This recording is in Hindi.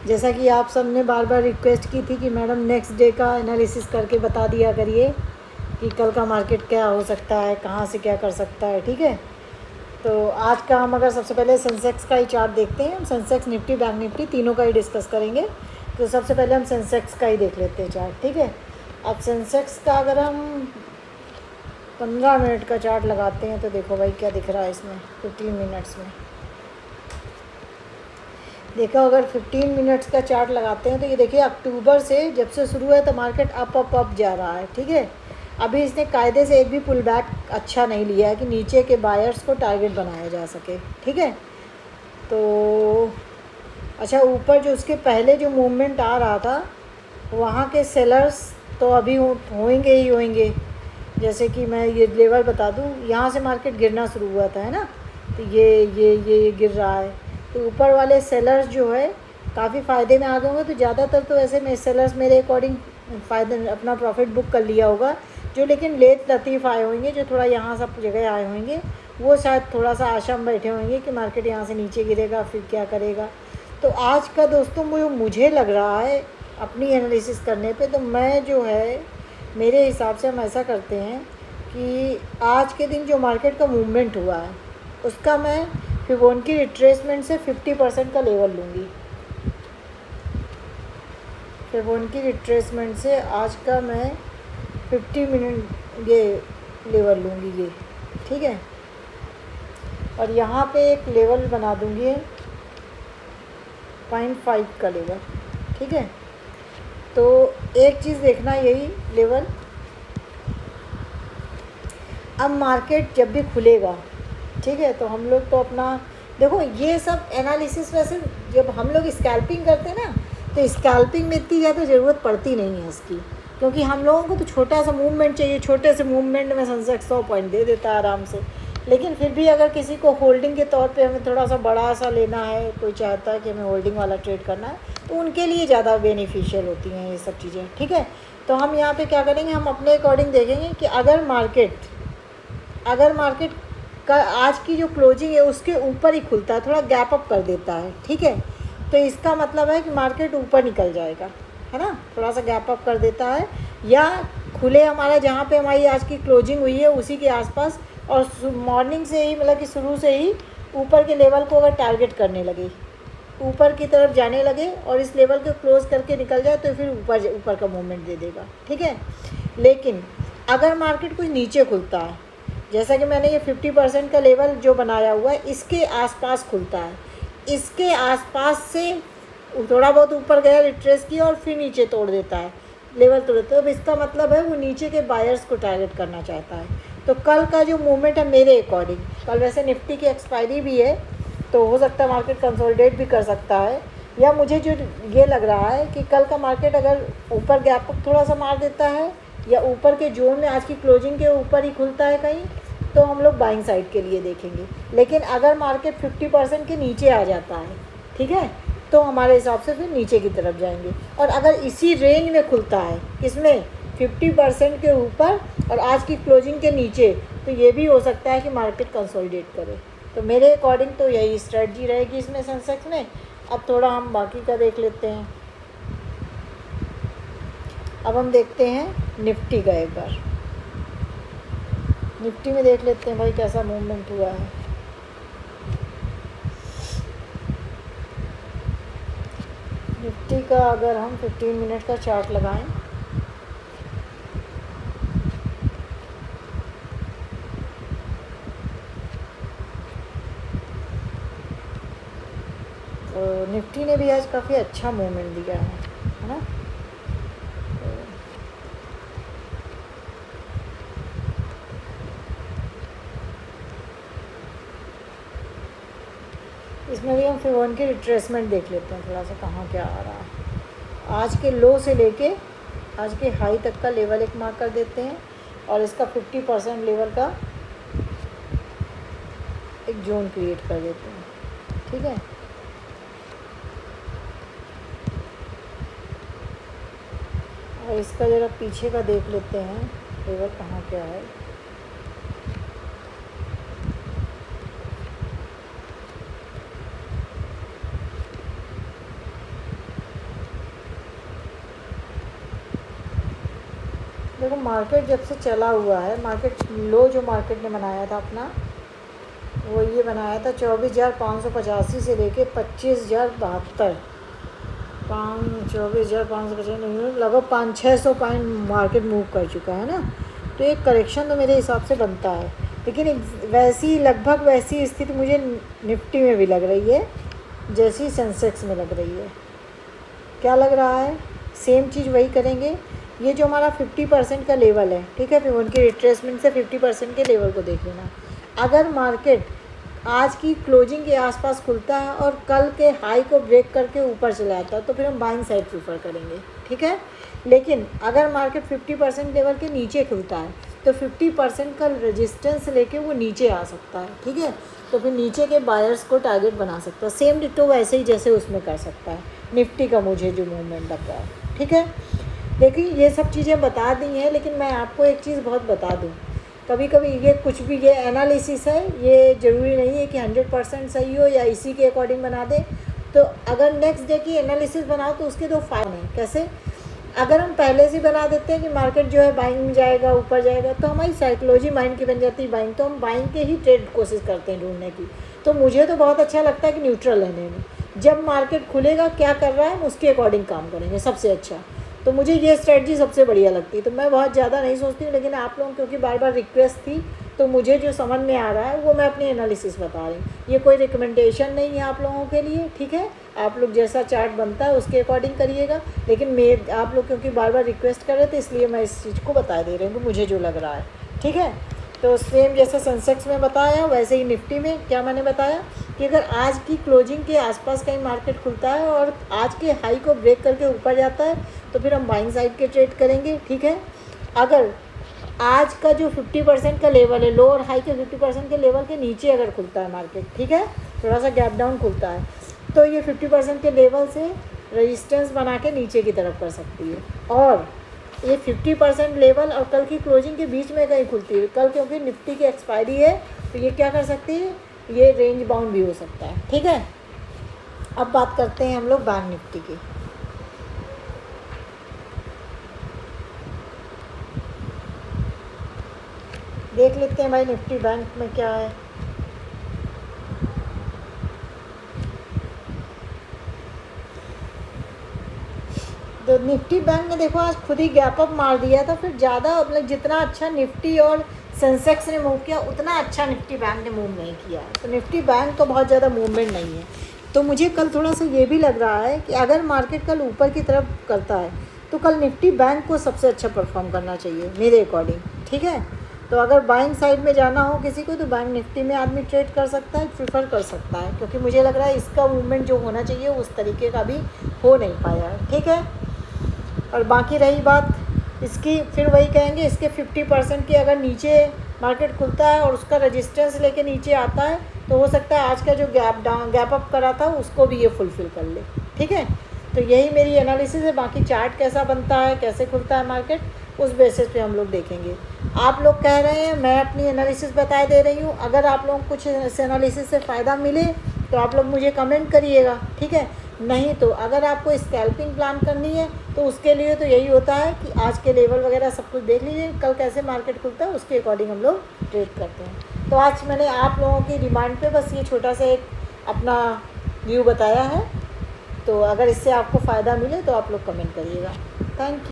जैसा कि आप सब ने बार बार रिक्वेस्ट की थी कि मैडम नेक्स्ट डे का एनालिसिस करके बता दिया करिए कि कल का मार्केट क्या हो सकता है, कहाँ से क्या कर सकता है। ठीक है, तो आज का हम अगर सबसे पहले सेंसेक्स का ही चार्ट देखते हैं। हम सेंसेक्स, निफ्टी, बैंक निफ्टी तीनों का ही डिस्कस करेंगे। तो सबसे पहले हम सेंसेक्स का ही देख लेते हैं चार्ट। ठीक है, अब सेंसेक्स का अगर हम 15 मिनट का चार्ट लगाते हैं तो देखो भाई क्या दिख रहा है इसमें 15 मिनट्स में। देखो अगर 15 मिनट्स का चार्ट लगाते हैं तो ये देखिए अक्टूबर से जब से शुरू है तो मार्केट अप जा रहा है। ठीक है, अभी इसने कायदे से एक भी पुल बैक अच्छा नहीं लिया है कि नीचे के बायर्स को टारगेट बनाया जा सके। ठीक है, तो अच्छा ऊपर जो उसके पहले जो मूवमेंट आ रहा था वहाँ के सेलर्स तो अभी होंगे ही होंगे। जैसे कि मैं ये लेवल बता दूँ, यहाँ से मार्केट गिरना शुरू हुआ था, है ना, तो ये गिर रहा है। तो ऊपर वाले सेलर्स जो है काफ़ी फ़ायदे में आ गए होंगे। तो ज़्यादातर तो ऐसे में सेलर्स मेरे अकॉर्डिंग फ़ायदे अपना प्रॉफिट बुक कर लिया होगा। जो लेकिन लेट लतीफ़ आए होंगे, जो थोड़ा यहाँ सब जगह आए होंगे, वो शायद थोड़ा सा आशा में बैठे होंगे कि मार्केट यहाँ से नीचे गिरेगा फिर क्या करेगा। तो आज का दोस्तों मुझे लग रहा है अपनी एनालिसिस करने पे, तो मैं जो है मेरे हिसाब से हम ऐसा करते हैं कि आज के दिन जो मार्केट का मूवमेंट हुआ है उसका मैं फिबोनाची रिट्रेसमेंट से 50% का लेवल लूँगी। फिबोनाची रिट्रेसमेंट से आज का मैं 50 मिनट ये लेवल लूँगी ये। ठीक है, और यहाँ पे एक लेवल बना दूँगी 0.5 का लेवल। ठीक है, तो एक चीज़ देखना यही लेवल, अब मार्केट जब भी खुलेगा, ठीक है, तो हम लोग तो अपना देखो ये सब एनालिसिस वैसे जब हम लोग स्कैल्पिंग करते हैं ना तो स्कैल्पिंग में इतनी ज़्यादा ज़रूरत पड़ती नहीं है इसकी, क्योंकि हम लोगों को तो छोटा सा मूवमेंट चाहिए। छोटे से मूवमेंट में सेंसेक्स 100 पॉइंट दे देता है आराम से। लेकिन फिर भी अगर किसी को होल्डिंग के तौर पे हमें थोड़ा सा बड़ा सा लेना है, कोई चाहता है कि हमें होल्डिंग वाला ट्रेड करना है, तो उनके लिए ज़्यादा बेनिफिशियल होती हैं ये सब चीज़ें। ठीक है, तो हम यहाँ पे क्या करेंगे, हम अपने अकॉर्डिंग देखेंगे कि अगर मार्केट का आज की जो क्लोजिंग है उसके ऊपर ही खुलता है, थोड़ा गैप अप कर देता है। ठीक है, तो इसका मतलब है कि मार्केट ऊपर निकल जाएगा, है ना, थोड़ा सा गैप अप कर देता है, या खुले हमारा जहाँ पे हमारी आज की क्लोजिंग हुई है उसी के आसपास, और मॉर्निंग से ही मतलब कि शुरू से ही ऊपर के लेवल को अगर टारगेट करने लगे, ऊपर की तरफ जाने लगे और इस लेवल को क्लोज करके निकल जाए तो फिर ऊपर का मूवमेंट दे देगा। ठीक है, लेकिन अगर मार्केट कुछ नीचे खुलता है, जैसा कि मैंने ये 50% का लेवल जो बनाया हुआ है इसके आसपास खुलता है, इसके आसपास से थोड़ा बहुत ऊपर गया, रिट्रेस किया और फिर नीचे तोड़ देता है, लेवल तोड़ देता है, तो इसका मतलब है वो नीचे के बायर्स को टारगेट करना चाहता है। तो कल का जो मूवमेंट है मेरे अकॉर्डिंग, कल वैसे निफ्टी की एक्सपायरी भी है तो हो सकता है मार्केट कंसोलिडेट भी कर सकता है, या मुझे जो ये लग रहा है कि कल का मार्केट अगर ऊपर गैप अप थोड़ा सा मार देता है या ऊपर के जोन में आज की क्लोजिंग के ऊपर ही खुलता है कहीं, तो हम लोग बाइंग साइड के लिए देखेंगे। लेकिन अगर मार्केट 50% के नीचे आ जाता है, ठीक है, तो हमारे हिसाब से फिर नीचे की तरफ जाएंगे। और अगर इसी रेंज में खुलता है, इसमें 50% के ऊपर और आज की क्लोजिंग के नीचे, तो ये भी हो सकता है कि मार्केट कंसोलिडेट करे। तो मेरे अकॉर्डिंग तो यही स्ट्रेटजी रहेगी इसमें सेंसेक्स में। अब थोड़ा हम बाकी का देख लेते हैं। अब हम देखते हैं निफ्टी का, एक बार निफ्टी में देख लेते हैं भाई कैसा मूवमेंट हुआ है। निफ्टी का अगर हम 15 मिनट का चार्ट लगाएं तो निफ्टी ने भी आज काफ़ी अच्छा मूवमेंट दिया है ना। इसमें भी हम फिबोनाची रिट्रेसमेंट देख लेते हैं थोड़ा सा, कहाँ क्या आ रहा है। आज के लो से लेके आज के हाई तक का लेवल एक मार्क कर देते हैं और इसका 50% लेवल का एक जोन क्रिएट कर देते हैं। ठीक है, और इसका ज़रा पीछे का देख लेते हैं लेवल कहाँ क्या है। देखो मार्केट जब से चला हुआ है, मार्केट लो जो मार्केट ने बनाया था अपना, वो ये बनाया था 24,585 से लेके 25,072, 24,550 लगभग 500-600 पॉइंट मार्केट मूव कर चुका है ना। तो एक करेक्शन तो मेरे हिसाब से बनता है, लेकिन वैसी लगभग वैसी स्थिति मुझे निफ्टी में भी लग रही है जैसी सेंसेक्स में लग रही है। क्या लग रहा है? सेम चीज़ वही करेंगे। ये जो हमारा 50% का लेवल है, ठीक है, फिर उनकी रिट्रेसमेंट से 50% के लेवल को देख लेना। अगर मार्केट आज की क्लोजिंग के आसपास खुलता है और कल के हाई को ब्रेक करके ऊपर चला जाता है तो फिर हम बाइंग साइड प्रीफर करेंगे, ठीक है। लेकिन अगर मार्केट 50% लेवल के नीचे खुलता है तो 50% का रेजिस्टेंस लेके वो नीचे आ सकता है, ठीक है। तो फिर नीचे के बायर्स को टारगेट बना सकता है। सेम डिटो वैसे ही जैसे उसमें कर सकता है निफ्टी का, मुझे जो मूवमेंट लग रहा है, ठीक है। देखिए ये सब चीज़ें बता दी हैं, लेकिन मैं आपको एक चीज़ बहुत बता दूँ, कभी कभी ये कुछ भी ये एनालिसिस है, ये ज़रूरी नहीं है कि 100% सही हो या इसी के अकॉर्डिंग बना दे। तो अगर नेक्स्ट डे की एनालिसिस बनाओ तो उसके दो फायदे हैं। कैसे? अगर हम पहले से बना देते हैं कि मार्केट जो है बाइंग में जाएगा, ऊपर जाएगा, तो हमारी साइकोलॉजी माइंड की बन जाती है बाइंग, तो हम बाइंग के ही ट्रेड कोशिश करते हैं ढूंढने की। तो मुझे तो बहुत अच्छा लगता है कि न्यूट्रल रहने में, जब मार्केट खुलेगा क्या कर रहा है हम उसके अकॉर्डिंग काम करेंगे सबसे अच्छा। तो मुझे ये स्ट्रेटजी सबसे बढ़िया लगती है। तो मैं बहुत ज़्यादा नहीं सोचती हूँ, लेकिन आप लोगों क्योंकि बार बार रिक्वेस्ट थी तो मुझे जो समझ में आ रहा है वो मैं अपनी एनालिसिस बता रही हूँ। ये कोई रिकमेंडेशन नहीं है आप लोगों के लिए, ठीक है। आप लोग जैसा चार्ट बनता है उसके अकॉर्डिंग करिएगा, लेकिन आप लोग क्योंकि बार बार रिक्वेस्ट कर रहे थे इसलिए मैं इस चीज़ को बता दे रही हूँ कि मुझे जो लग रहा है, ठीक है। तो सेम जैसे सेंसेक्स में बताया वैसे ही निफ्टी में क्या मैंने बताया कि अगर आज की क्लोजिंग के आसपास कहीं मार्केट खुलता है और आज के हाई को ब्रेक करके ऊपर जाता है तो फिर हम बाइंग साइड के ट्रेड करेंगे, ठीक है। अगर आज का जो 50% का लेवल है, लो और हाई के 50% के लेवल के नीचे अगर खुलता है मार्केट, ठीक है, थोड़ा सा गैप डाउन खुलता है, तो ये 50% के लेवल से रेजिस्टेंस बना के नीचे की तरफ कर सकती है। और ये 50% लेवल और कल की क्लोजिंग के बीच में कहीं खुलती है, कल क्योंकि निफ्टी की एक्सपायरी है तो ये क्या कर सकती है, ये रेंज बाउंड भी हो सकता है, ठीक है। अब बात करते हैं हम लोग बैंक निफ्टी की। देख लेते हैं भाई निफ्टी बैंक में क्या है। तो निफ्टी बैंक ने देखो आज खुद ही गैप अप मार दिया था, फिर ज़्यादा मतलब जितना अच्छा निफ्टी और सेंसेक्स ने मूव किया उतना अच्छा निफ्टी बैंक ने मूव नहीं किया। तो निफ्टी बैंक तो बहुत ज़्यादा मूवमेंट नहीं है। तो मुझे कल थोड़ा सा ये भी लग रहा है कि अगर मार्केट कल ऊपर की तरफ करता है तो कल निफ्टी बैंक को सबसे अच्छा परफॉर्म करना चाहिए मेरे अकॉर्डिंग, ठीक है। तो अगर बाइंग साइड में जाना हो किसी को तो बैंक निफ्टी में आदमी ट्रेड कर सकता है, प्रीफर कर सकता है, क्योंकि मुझे लग रहा है इसका मूवमेंट जो होना चाहिए उस तरीके का भी हो नहीं पाया है, ठीक है। और बाकी रही बात इसकी, फिर वही कहेंगे इसके 50% की अगर नीचे मार्केट खुलता है और उसका रेजिस्टेंस लेके नीचे आता है तो हो सकता है आज का जो गैप अप करा था उसको भी ये फुलफ़िल कर ले, ठीक है। तो यही मेरी एनालिसिस है। बाकी चार्ट कैसा बनता है, कैसे खुलता है मार्केट, उस बेसिस पे हम लोग देखेंगे। आप लोग कह रहे हैं, मैं अपनी एनालिसिस बता दे रही हूँ। अगर आप लोगों को कुछ इस एनालिसिस से फ़ायदा मिले तो आप लोग मुझे कमेंट करिएगा, ठीक है। नहीं तो अगर आपको स्कैल्पिंग प्लान करनी है तो उसके लिए तो यही होता है कि आज के लेवल वगैरह सब कुछ देख लीजिए, कल कैसे मार्केट खुलता है उसके अकॉर्डिंग हम लोग ट्रेड करते हैं। तो आज मैंने आप लोगों की डिमांड पे बस ये छोटा सा एक अपना व्यू बताया है। तो अगर इससे आपको फ़ायदा मिले तो आप लोग कमेंट करिएगा। Thank you.